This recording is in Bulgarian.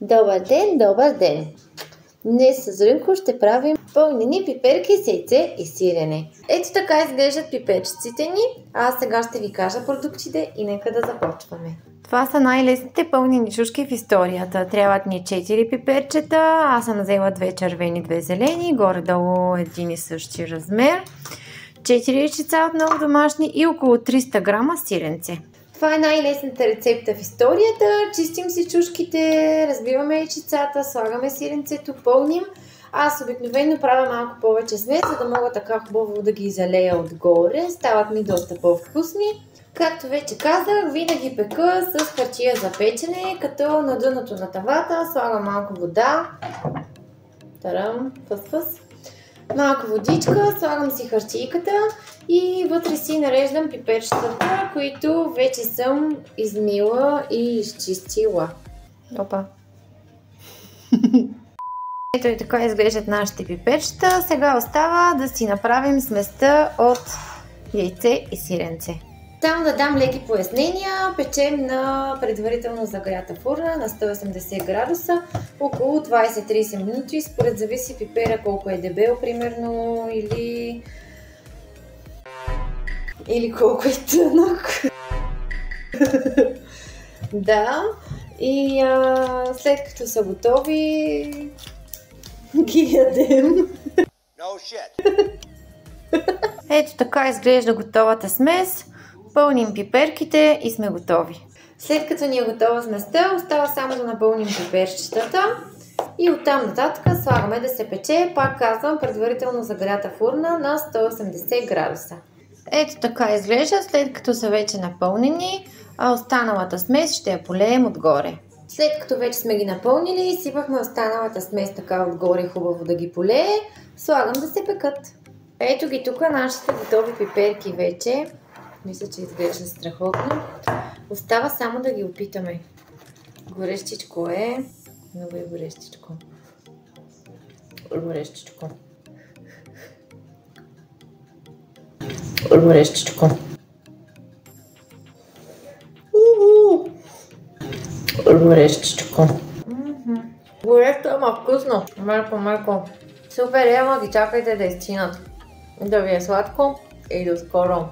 Добър ден, добър ден! Днес с Рънко ще правим пълнени пиперки с яйце и сирене. Ето така изглеждат пиперчиците ни. Аз сега ще ви кажа продуктите и нека да започваме. Това са най-лесните пълнени чушки в историята. Трябват ни 4 пиперчета. Аз съм взела 2 червени, 2 зелени, горе-долу един и същи размер. 4 яйчеца отново домашни и около 300 грама сиренце. Това е най-лесната рецепта в историята. Чистим си чушките, разбиваме яйчецата, слагаме сиренцето, пълним. Аз обикновено правя малко повече смес, за да мога така хубаво да ги залея отгоре. Стават ми доста по-вкусни. Както вече казах, винаги пека с хартия за печене, като на дъното на тавата слагам малко вода. Тарам, фъс. Малко водичка, слагам си хартийката и вътре си нареждам пиперчетата, които вече съм измила и изчистила. Опа! Ето и така изглеждат нашите пиперчета. Сега остава да си направим сместа от яйце и сиренце. Само да дам леки пояснения. Печем на предварително загрята фурна на 180 градуса около 20-30 минути. Според зависи пипера колко е дебел, примерно, или колко е тънък. Да. И след като са готови, ги ядем. No shit. Ето така изглежда готовата смес. Пълним пиперките и сме готови. След като ни е готова сместа, остава само да напълним пиперчетата и оттам нататък слагаме да се пече, пак казвам, предварително загрята фурна на 180 градуса. Ето така изглежда, след като са вече напълнени, а останалата смес ще я полеем отгоре. След като вече сме ги напълнили, сипахме останалата смес така отгоре хубаво да ги полее, слагам да се пекат. Ето ги тук нашите готови пиперки вече. Мисля, че изглежда страхотно. Остава само да ги опитаме. Горещичко е. Много е горещичко. Горещичко. Горещичко. Горещичко. Горещо, ама вкусно. Майко. Супер, ама ги чакайте да изчинат. Да ви е сладко и до скоро.